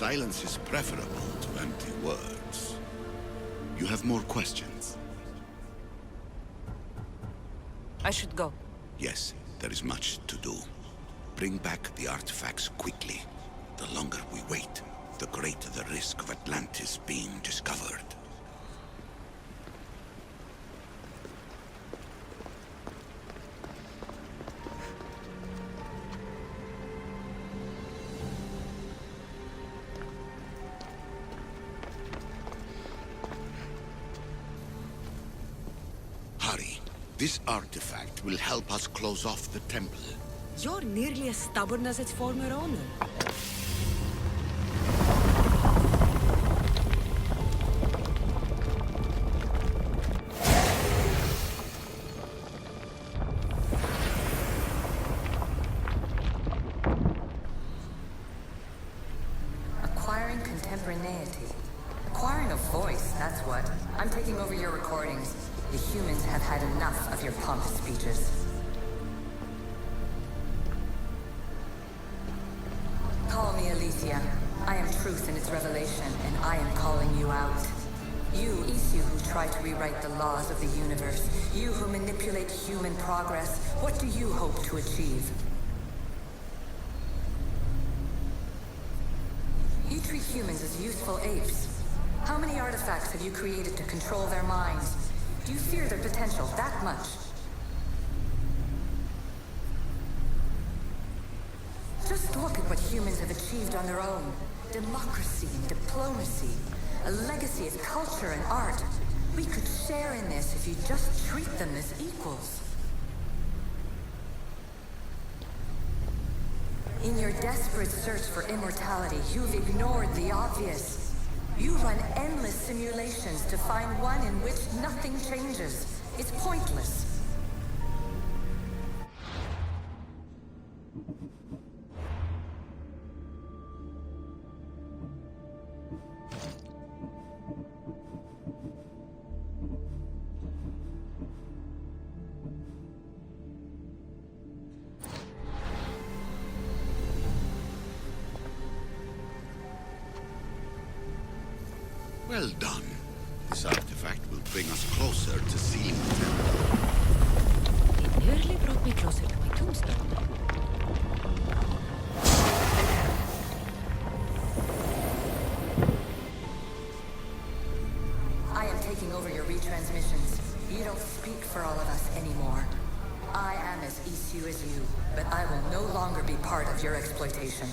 Silence is preferable to empty words. You have more questions? I should go. Yes, there is much to do. Bring back the artifacts quickly. The longer we wait, the greater the risk of Atlantis being discovered. Hurry. This artifact will help us close off the temple. You're nearly as stubborn as its former owner. Acquiring contemporaneity. Acquiring a voice, that's what. I'm taking over your recordings. The humans have had enough of your pompous speeches. Call me Alicia. I am truth in its revelation, and I am calling you out. You, Isu, who try to rewrite the laws of the universe. You who manipulate human progress. What do you hope to achieve? You treat humans as useful apes. How many artifacts have you created to control their minds? Do you fear their potential that much? Just look at what humans have achieved on their own. Democracy and diplomacy. A legacy of culture and art. We could share in this if you just treat them as equals. In your desperate search for immortality, you've ignored the obvious. You run endless simulations to find one in which nothing changes. It's pointless. Well done. This artifact will bring us closer to sealing the temple. It nearly brought me closer to my tombstone. I am taking over your retransmissions. You don't speak for all of us anymore. I am as Isu as you, but I will no longer be part of your exploitation.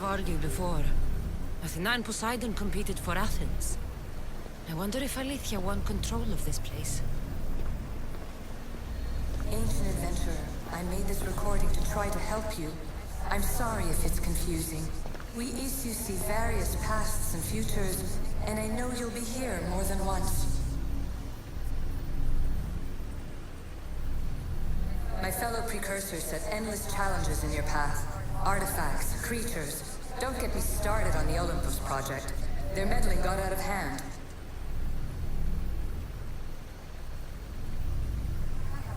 Argued before. Athena and Poseidon competed for Athens. I wonder if Alethea won control of this place. Ancient adventurer, I made this recording to try to help you. I'm sorry if it's confusing. We Isu see various pasts and futures, and I know you'll be here more than once. My fellow precursors set endless challenges in your path. Artifacts, creatures. Don't get me started on the Olympus project. Their meddling got out of hand.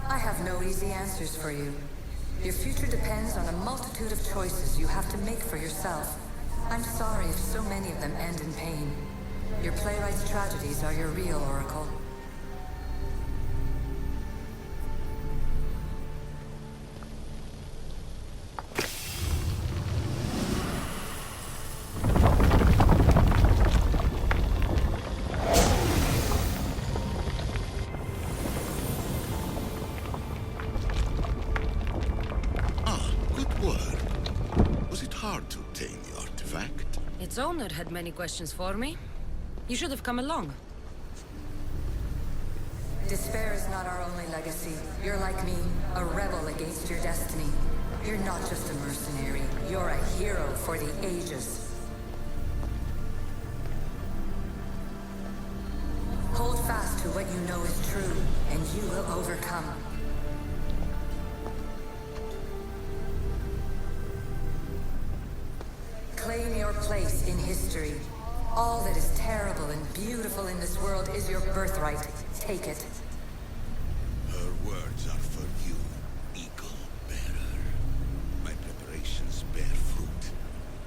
I have no easy answers for you. Your future depends on a multitude of choices you have to make for yourself. I'm sorry if so many of them end in pain. Your playwright's tragedies are your real oracle. Its owner had many questions for me. You should have come along. Despair is not our only legacy. You're like me, a rebel against your destiny. You're not just a mercenary. You're a hero for the ages. Hold fast to to what you know is true, and you will overcome. Claim your place in history. All that is terrible and beautiful in this world is your birthright. Take it. Her words are for you, Eagle Bearer. My preparations bear fruit.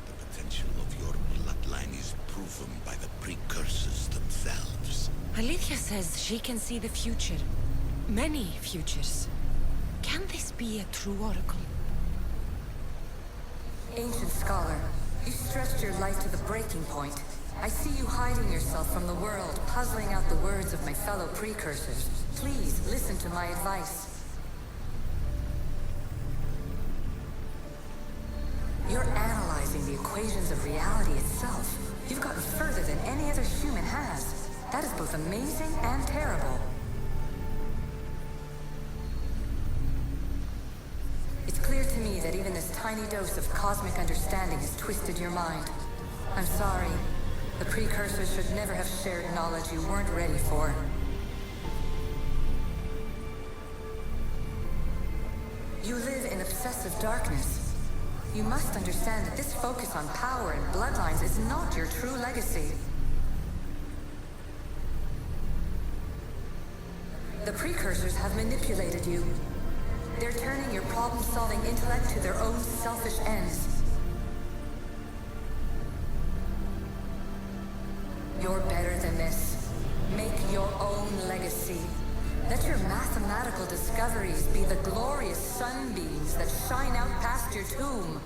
The potential of your bloodline is proven by the precursors themselves. Alethea says she can see the future. Many futures. Can this be a true oracle? Ancient scholar, you stretched your life to the breaking point. I see you hiding yourself from the world, puzzling out the words of my fellow precursors. Please listen to my advice. You're analyzing the equations of reality itself. You've gotten further than any other human has. That is both amazing and terrible. It's clear to me that even this tiny dose of cosmic understanding has twisted your mind. I'm sorry. The precursors should never have shared knowledge you weren't ready for. You live in obsessive darkness. You must understand that this focus on power and bloodlines is not your true legacy. The precursors have manipulated you. They're turning your problem-solving intellect to their own selfish ends. You're better than this. Make your own legacy. Let your mathematical discoveries be the glorious sunbeams that shine out past your tomb.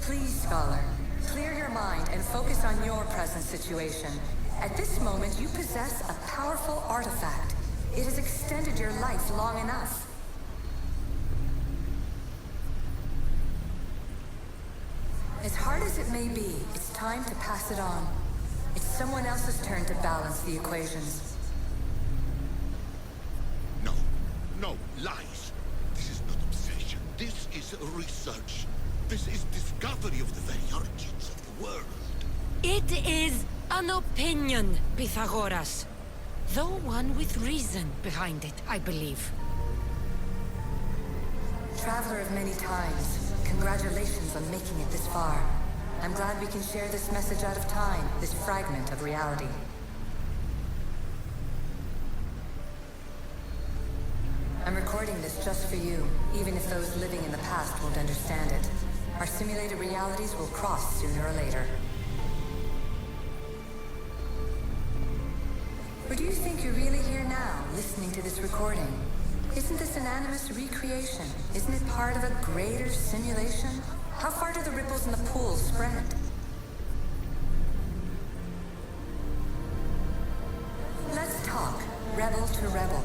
Please, scholar, clear your mind and focus on your present situation. At this moment, you possess a powerful artifact. It has extended your life long enough. As hard as it may be, it's time to pass it on. It's someone else's turn to balance the equations. No, no, lies. This is not obsession. This is research. This is discovery of the very origins of the world. It is an opinion, Pythagoras. Though one with reason behind it, I believe. Traveler of many times, congratulations on making it this far. I'm glad we can share this message out of time, this fragment of reality. I'm recording this just for you, even if those living in the past won't understand it. Our simulated realities will cross sooner or later. Or do you think you're really here now, listening to this recording? Isn't this an animus recreation? Isn't it part of a greater simulation? How far do the ripples in the pool spread? Let's talk, rebel to rebel.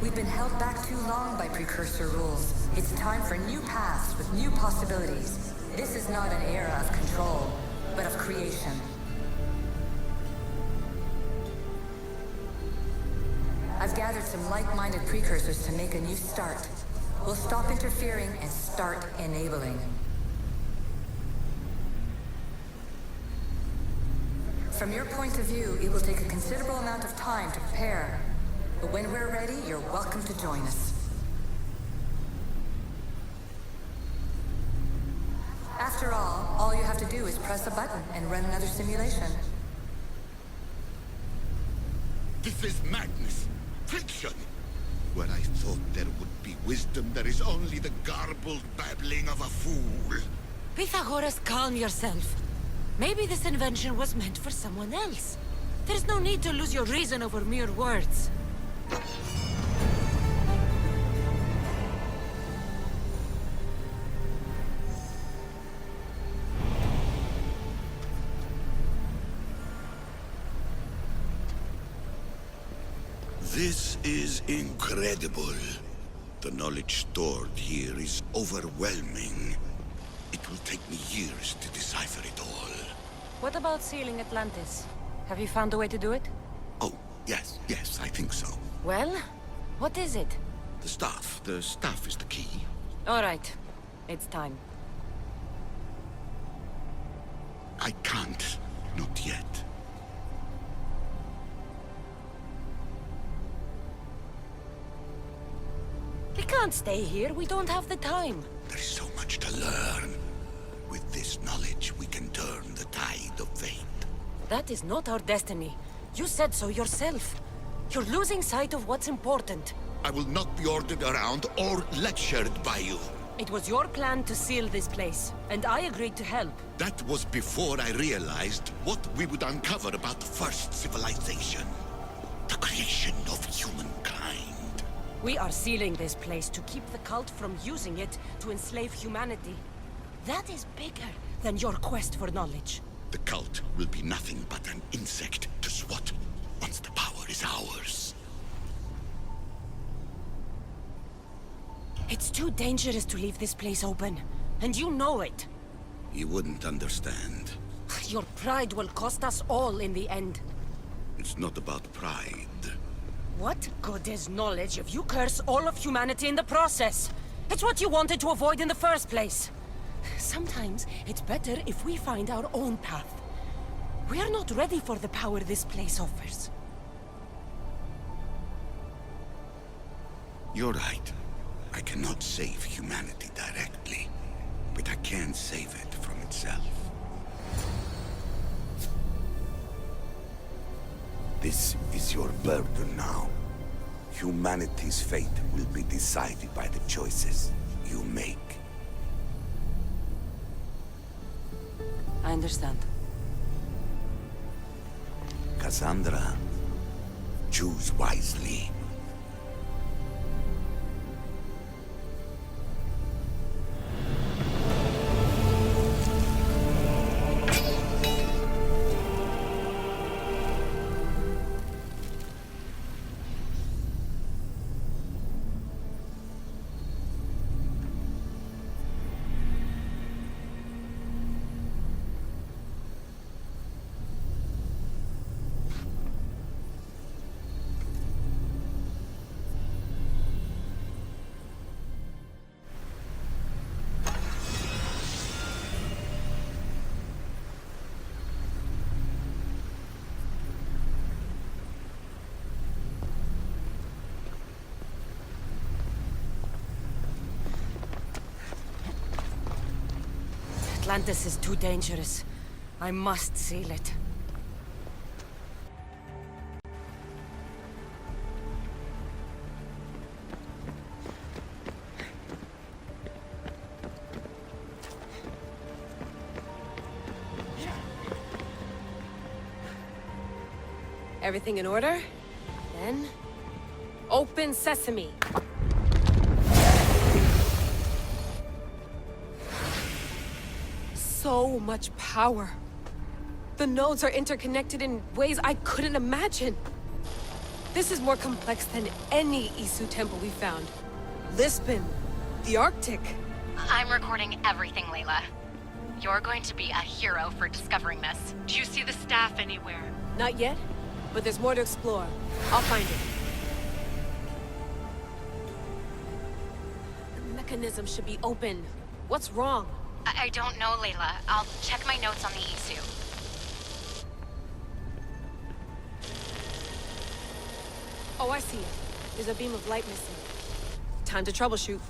We've been held back too long by precursor rules. It's time for new paths with new possibilities. This is not an era of control, but of creation. I've gathered some like-minded precursors to make a new start. We'll stop interfering and start enabling. From your point of view, it will take a considerable amount of time to prepare. But when we're ready, you're welcome to join us. After all you have to do is press a button and run another simulation. This is madness. Fiction. Where I thought there would be wisdom, there is only the garbled babbling of a fool. Pythagoras, calm yourself. Maybe this invention was meant for someone else. There's no need to lose your reason over mere words. This is incredible. The knowledge stored here is overwhelming. It will take me years to decipher it all. What about sealing Atlantis? Have you found a way to do it? Oh, yes, I think so. Well, what is it? The staff is the key. All right, it's time. I can't, not yet. We can't stay here. We don't have the time. There's so much to learn. With this knowledge, we can turn the tide of fate. That is not our destiny. You said so yourself. You're losing sight of what's important. I will not be ordered around or lectured by you. It was your plan to seal this place, and I agreed to help. That was before I realized what we would uncover about the first civilization. The creation of humankind. We are sealing this place to keep the cult from using it to enslave humanity. That is bigger than your quest for knowledge. The cult will be nothing but an insect to swat once the power is ours. It's too dangerous to leave this place open, and you know it. You wouldn't understand. Your pride will cost us all in the end. It's not about pride. What good is knowledge if you curse all of humanity in the process? It's what you wanted to avoid in the first place. Sometimes it's better if we find our own path. We are not ready for the power this place offers. You're right. I cannot save humanity directly, but I can save it from itself. This is your burden now. Humanity's fate will be decided by the choices you make. I understand. Cassandra, choose wisely. Atlantis is too dangerous. I must seal it. Everything in order? Then... open sesame! So much power. The nodes are interconnected in ways I couldn't imagine. This is more complex than any Isu temple we found. Lisbon, the Arctic. I'm recording everything, Layla. You're going to be a hero for discovering this. Do you see the staff anywhere? Not yet, but there's more to explore. I'll find it. The mechanism should be open. What's wrong? I don't know, Layla. I'll check my notes on the Isu. Oh, I see it. There's a beam of light missing. Time to troubleshoot.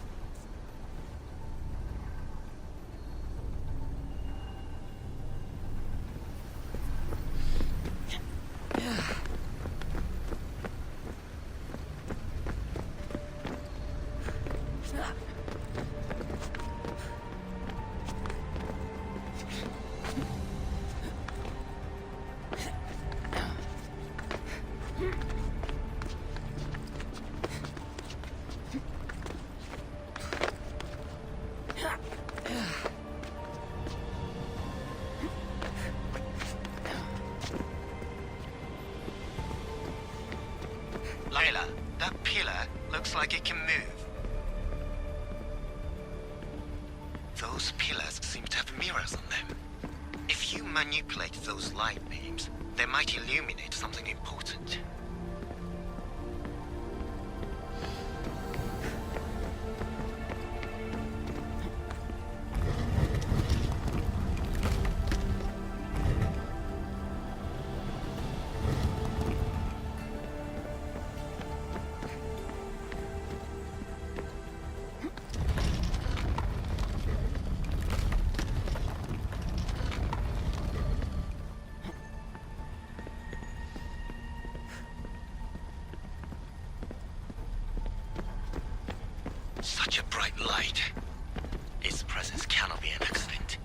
Layla, that pillar looks like it can move. Those pillars seem to have mirrors on them. If you manipulate those light beams, they might illuminate something important. Such a bright light. Its presence cannot be an accident.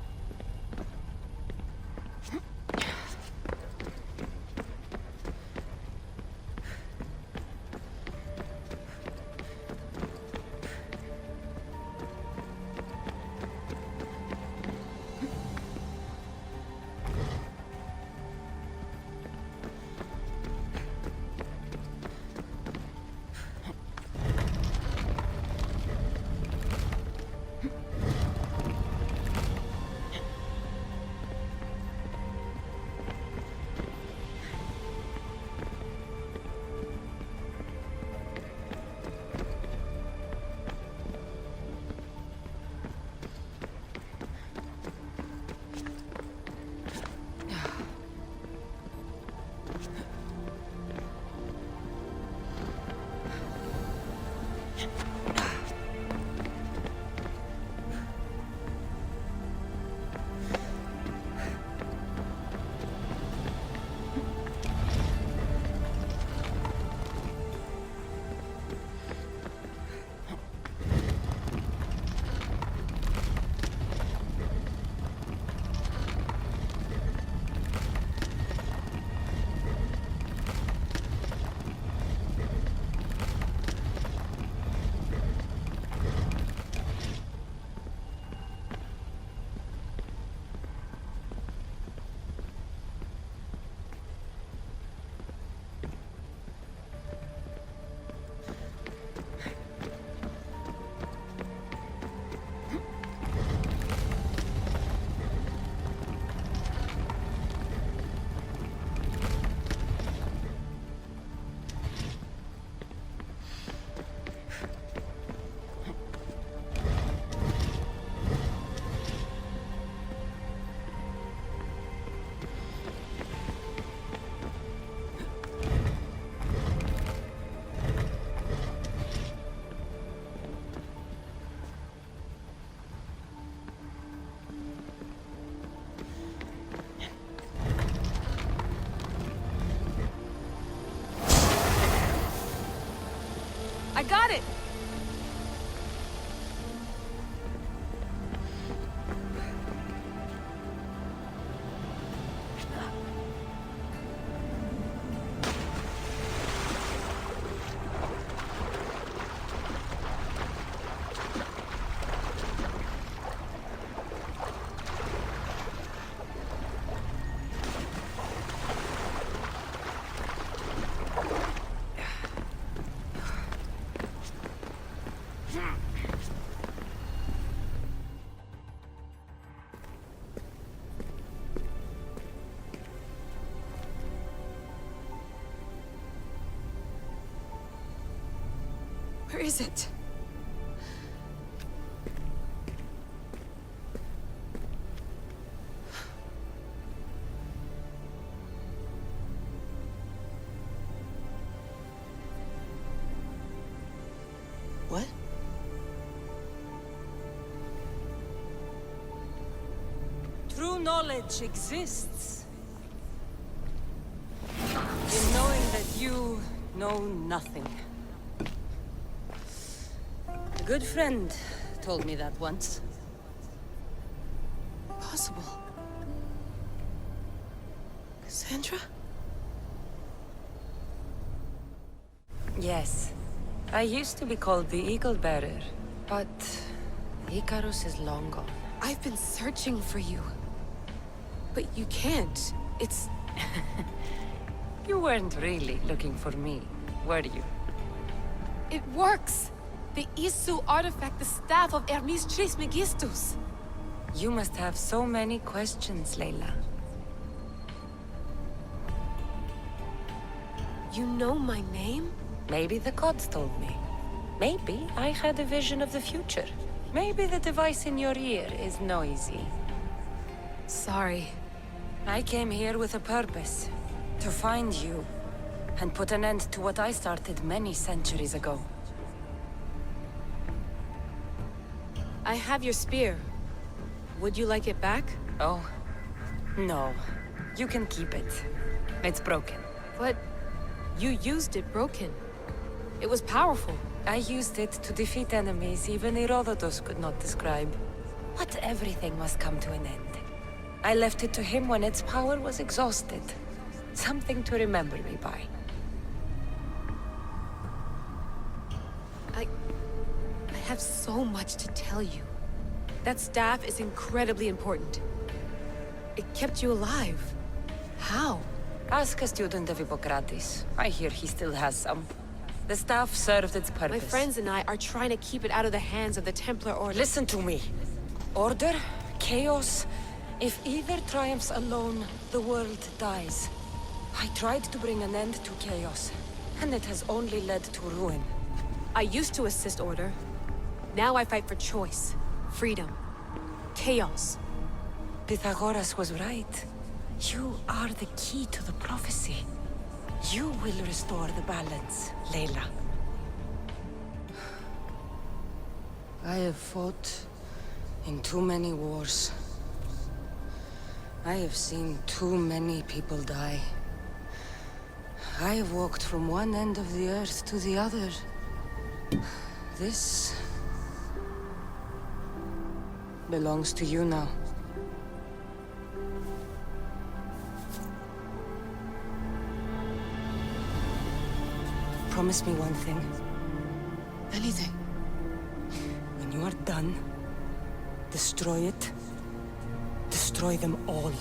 I got it! Where is it? What? True knowledge exists. In knowing that you know nothing. A good friend told me that once. Possible. Cassandra? Yes. I used to be called the Eagle Bearer, but Icarus is long gone. I've been searching for you. But you can't. It's... You weren't really looking for me, were you? It works! The Isu artifact, the staff of Hermes Trismegistus. You must have so many questions, Layla. You know my name? Maybe the gods told me. Maybe I had a vision of the future. Maybe the device in your ear is noisy. Sorry. I came here with a purpose. To find you. And put an end to what I started many centuries ago. I have your spear. Would you like it back? Oh. No. You can keep it. It's broken. But you used it broken. It was powerful. I used it to defeat enemies even Herodotus could not describe. But everything must come to an end. I left it to him when its power was exhausted. Something to remember me by. I have so much to tell you. That staff is incredibly important. It kept you alive. How? Ask a student of Hippocrates. I hear he still has some. The staff served its purpose. My friends and I are trying to keep it out of the hands of the Templar Order. Listen to me. Order, chaos. If either triumphs alone, the world dies. I tried to bring an end to chaos, and it has only led to ruin. I used to assist Order. Now I fight for choice, freedom, chaos. Pitagoras was right. You are the key to the prophecy. You will restore the balance, Layla. I have fought in too many wars. I have seen too many people die. I have walked from one end of the earth to the other. This belongs to you now. Promise me one thing. Anything. When you are done, destroy it. Destroy them all.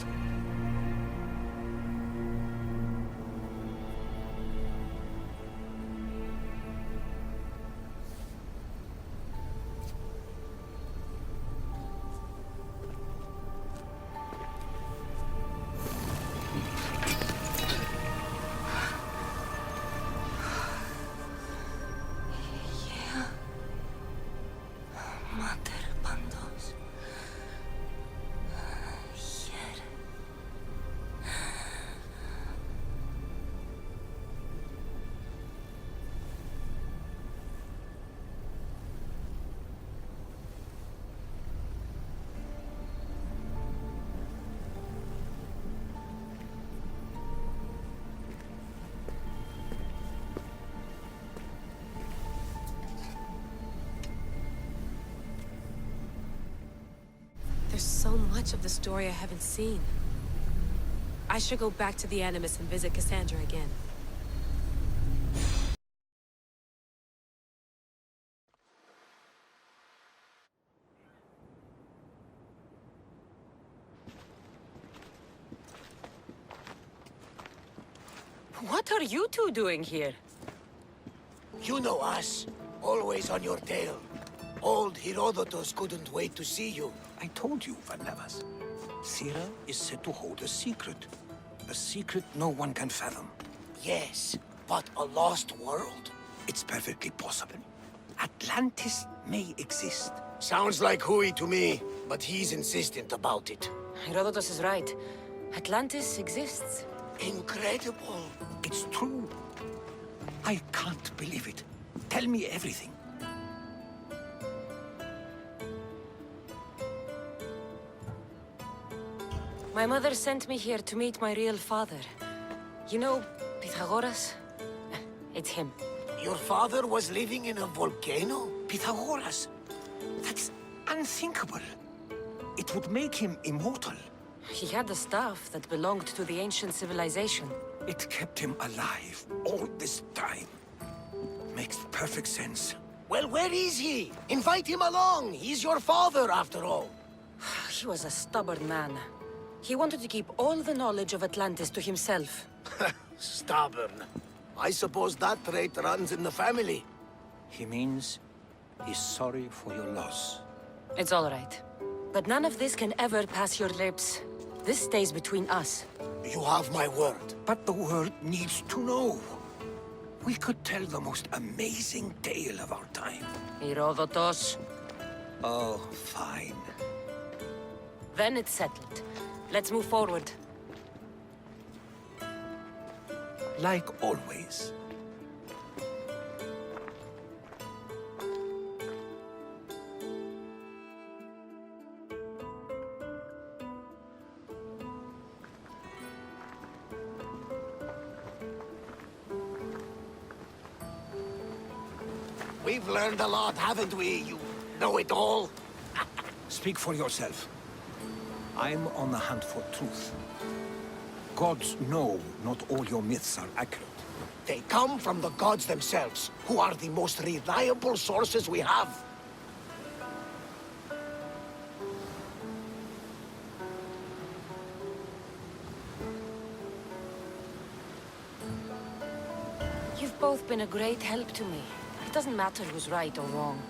There's so much of the story I haven't seen. I should go back to the Animus and visit Cassandra again. What are you two doing here? You know us. Always on your tail. Old Herodotus couldn't wait to see you. I told you, Varnavas. Sira is said to hold a secret. A secret no one can fathom. Yes, but a lost world? It's perfectly possible. Atlantis may exist. Sounds like Hui to me, but he's insistent about it. Herodotus is right. Atlantis exists. Incredible. It's true. I can't believe it. Tell me everything. My mother sent me here to meet my real father. You know, Pitagoras? It's him. Your father was living in a volcano? Pitagoras? That's unthinkable. It would make him immortal. He had a staff that belonged to the ancient civilization. It kept him alive all this time. Makes perfect sense. Well, where is he? Invite him along. He's your father, after all. He was a stubborn man. He wanted to keep all the knowledge of Atlantis to himself. Stubborn. I suppose that trait runs in the family. He means he's sorry for your loss. It's all right. But none of this can ever pass your lips. This stays between us. You have my word. But the world needs to know. We could tell the most amazing tale of our time. Herodotus. Oh, fine. Then it's settled. Let's move forward. Like always. We've learned a lot, haven't we, you know-it-all? Speak for yourself. I'm on the hunt for truth. Gods know not all your myths are accurate. They come from the gods themselves, who are the most reliable sources we have. You've both been a great help to me. It doesn't matter who's right or wrong.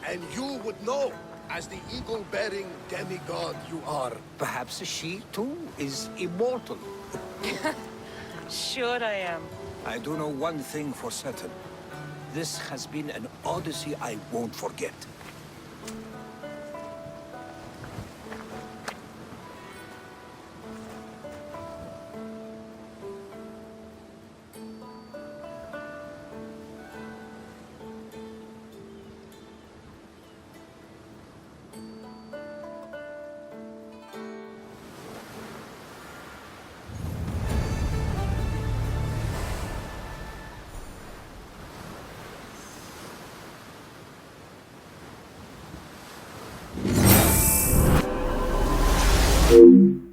And you would know, as the eagle-bearing demigod you are. Perhaps she, too, is immortal. Sure I am. I do know one thing for certain. This has been an odyssey I won't forget. Thank you.